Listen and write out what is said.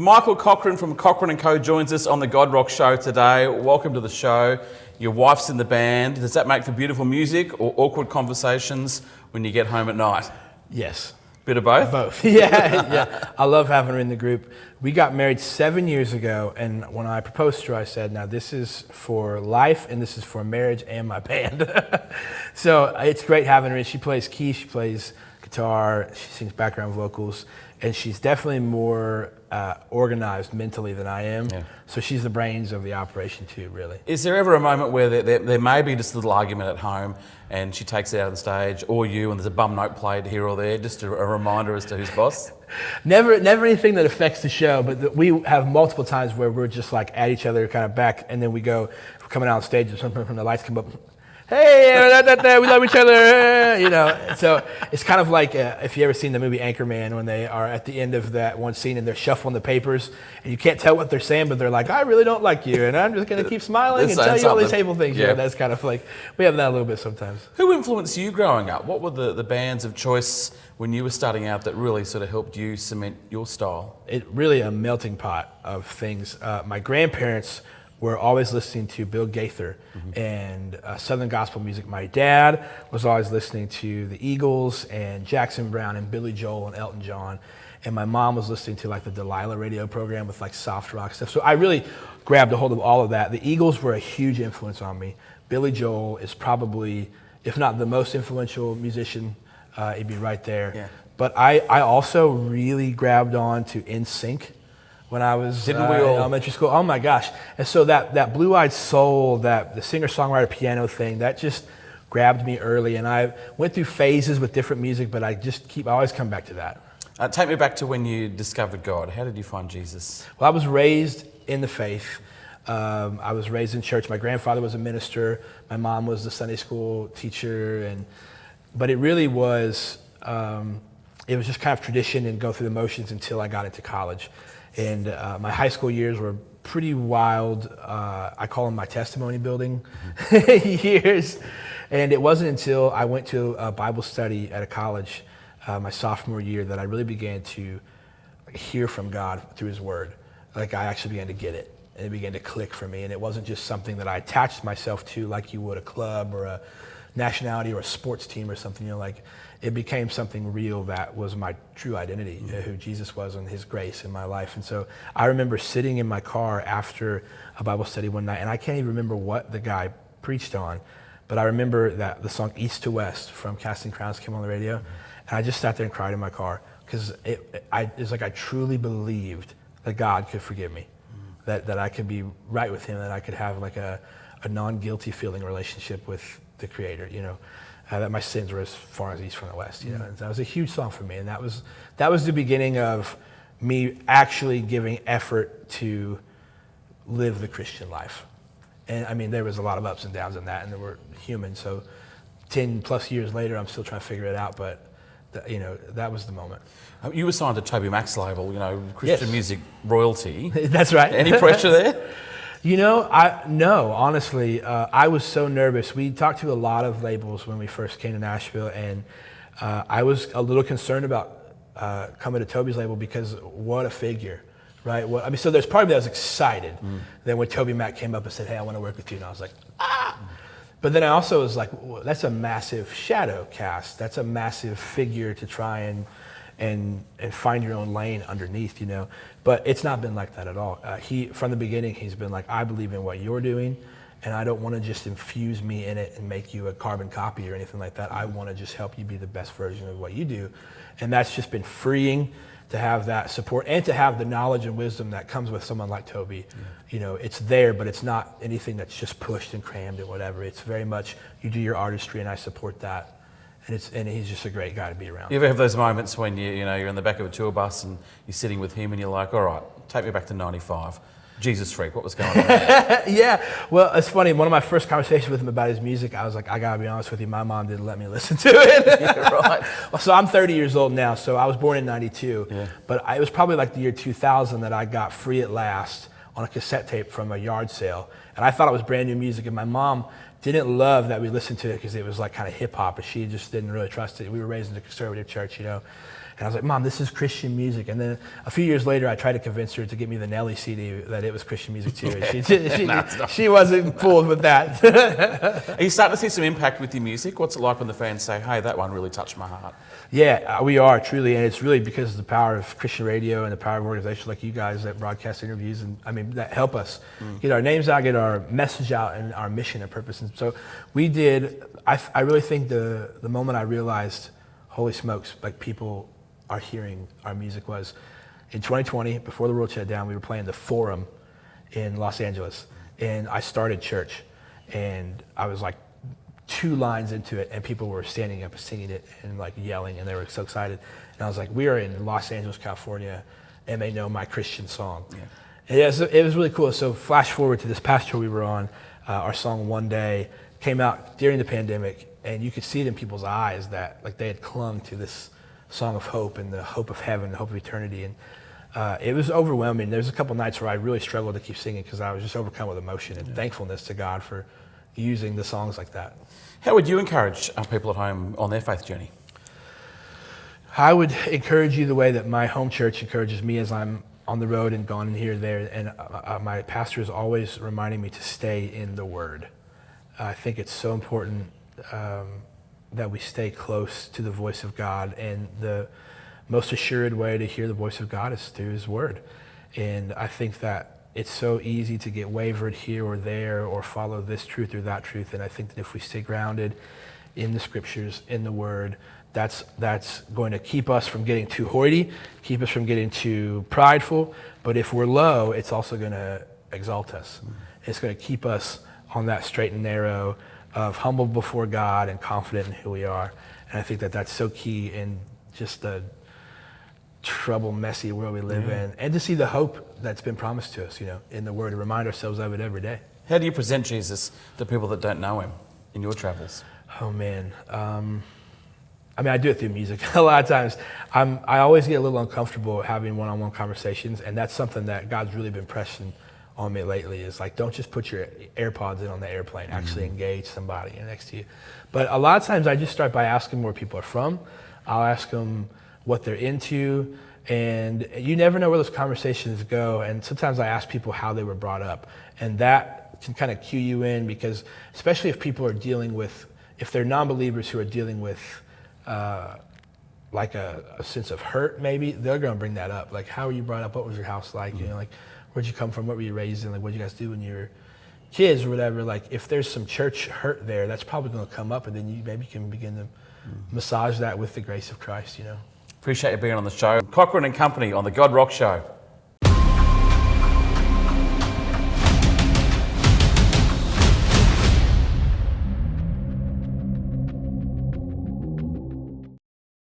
Michael Cochren from Cochren and Co joins us on the God Rock Show today. Welcome to the show. Your wife's in the band. Does that make for beautiful music or awkward conversations when you get home at night? Yes. Bit of both? Both. Yeah. I love having her in the group. We got married 7 years ago, and when I proposed to her, I said, now this is for life, and this is for marriage and my band. So it's great having her in. She plays keys, she plays guitar, she sings background vocals, and she's definitely more organized mentally than I am. Yeah. So she's the brains of the operation too, really. Is there ever a moment where there may be just a little argument at home and she takes it out on the stage, or you, and there's a bum note played here or there, just a reminder as to who's boss? Never anything that affects the show, but we have multiple times where we're just like at each other kind of back, and then we're coming out on stage or something, from the lights come up, hey, we love each other, you know. So it's kind of like if you ever seen the movie Anchorman, when they are at the end of that one scene and they're shuffling the papers and you can't tell what they're saying, but they're like, I really don't like you, and I'm just going to keep smiling and tell you all these hateful things. Yeah. You know, that's kind of like, we have that a little bit sometimes. Who influenced you growing up? What were the bands of choice when you were starting out that really sort of helped you cement your style? It really a melting pot of things. My grandparents were always listening to Bill Gaither and Southern gospel music. My dad was always listening to the Eagles and Jackson Browne and Billy Joel and Elton John. And my mom was listening to like the Delilah radio program with like soft rock stuff. So I really grabbed a hold of all of that. The Eagles were a huge influence on me. Billy Joel is probably, if not the most influential musician, he'd be right there. Yeah. But I also really grabbed on to NSYNC when I was in elementary school. Oh my gosh. And so that blue-eyed soul, the singer-songwriter piano thing, that just grabbed me early. And I went through phases with different music, but I always come back to that. Take me back to when you discovered God. How did you find Jesus? Well, I was raised in the faith. I was raised in church. My grandfather was a minister. My mom was the Sunday school teacher. But it really was, it was just kind of tradition and go through the motions until I got into college. And my high school years were pretty wild. I call them my testimony building years. And it wasn't until I went to a Bible study at a college my sophomore year that I really began to hear from God through His Word. Like I actually began to get it, and it began to click for me. And it wasn't just something that I attached myself to like you would a club or a nationality or a sports team or something. You know, like it became something real that was my true identity, who Jesus was and His grace in my life. And so I remember sitting in my car after a Bible study one night, and I can't even remember what the guy preached on, but I remember that the song East to West from Casting Crowns came on the radio, and I just sat there and cried in my car because it was like I truly believed that God could forgive me, that I could be right with Him, that I could have like a non-guilty feeling relationship with the Creator, you know. That my sins were as far as east from the west, you know. And that was a huge song for me, and that was the beginning of me actually giving effort to live the Christian life. And I mean, there was a lot of ups and downs in that, and there were human. So 10 plus years later, I'm still trying to figure it out, but you know, that was the moment. You were signed to Toby Macs label, you know, Christian music royalty. That's right. Any pressure there? You know, no, honestly, I was so nervous. We talked to a lot of labels when we first came to Nashville, and I was a little concerned about coming to Toby's label because what a figure, right? So there's part of me that was excited. Then when Toby Mac came up and said, hey, I want to work with you, and I was like, ah! But then I also was like, well, that's a massive shadow cast. That's a massive figure to try and find your own lane underneath, you know. But it's not been like that at all. From the beginning, he's been like, I believe in what you're doing, and I don't want to just infuse me in it and make you a carbon copy or anything like that. I want to just help you be the best version of what you do. And that's just been freeing to have that support and to have the knowledge and wisdom that comes with someone like Toby. Yeah. You know, it's there, but it's not anything that's just pushed and crammed and whatever. It's very much, you do your artistry and I support that. And he's just a great guy to be around. You ever have those moments when you're in the back of a tour bus and you're sitting with him and you're like, all right, take me back to 95. Jesus freak, what was going on there? Yeah, well, it's funny. One of my first conversations with him about his music, I was like, I gotta be honest with you, my mom didn't let me listen to it. Yeah, right. So I'm 30 years old now, so I was born in 92. Yeah. But it was probably like the year 2000 that I got Free at Last on a cassette tape from a yard sale. And I thought it was brand new music, and my mom didn't love that we listened to it because it was like kind of hip hop, but she just didn't really trust it. We were raised in a conservative church, you know. And I was like, Mom, this is Christian music. And then a few years later, I tried to convince her to get me the Nelly CD that it was Christian music too. And she wasn't fooled with that. Are you starting to see some impact with your music? What's it like when the fans say, hey, that one really touched my heart? Yeah, we are truly, and it's really because of the power of Christian radio and the power of organizations like you guys that broadcast interviews and that help us get our names out, get our message out, and our mission and purpose. And so we did. I really think the moment I realized, holy smokes, like people are hearing our music was in 2020 before the world shut down. We were playing the Forum in Los Angeles, and I started church, and I was like 2 lines into it, and people were standing up and singing it and like yelling, and they were so excited. And I was like, we are in Los Angeles, California, and they know my Christian song. Yeah. And it was really cool. So flash forward to this past tour we were on, our song One Day came out during the pandemic, and you could see it in people's eyes that like they had clung to this song of hope and the hope of heaven, the hope of eternity. And it was overwhelming. There was a couple nights where I really struggled to keep singing because I was just overcome with emotion and thankfulness to God for using the songs like that. How would you encourage people at home on their faith journey? I would encourage you the way that my home church encourages me as I'm on the road and gone here and there. And my pastor is always reminding me to stay in the Word. I think it's so important that we stay close to the voice of God. And the most assured way to hear the voice of God is through His Word. And I think that it's so easy to get wavered here or there or follow this truth or that truth. And I think that if we stay grounded in the Scriptures, in the Word, that's going to keep us from getting too hoity, keep us from getting too prideful. But if we're low, it's also going to exalt us. It's going to keep us on that straight and narrow of humble before God and confident in who we are. And I think that that's so key in just the troubled, messy world we live in, and to see the hope that's been promised to us, in the Word, and remind ourselves of it every day. How do you present Jesus to people that don't know Him in your travels? Oh man, I do it through music. A lot of times, I always get a little uncomfortable having one-on-one conversations, and that's something that God's really been pressing on me lately. Is like, don't just put your AirPods in on the airplane. Actually engage somebody next to you. But a lot of times, I just start by asking where people are from. I'll ask them what they're into, and you never know where those conversations go. And sometimes I ask people how they were brought up, and that can kind of cue you in, because especially if people are dealing with, if they're non-believers who are dealing with like a sense of hurt, maybe they're going to bring that up. Like, how were you brought up? What was your house like? Like, where'd you come from? What were you raised in? Like, what did you guys do when you were kids or whatever? Like, if there's some church hurt there, that's probably going to come up, and then you maybe can begin to massage that with the grace of Christ. Appreciate you being on the show. Cochren and Company on the God Rock Show.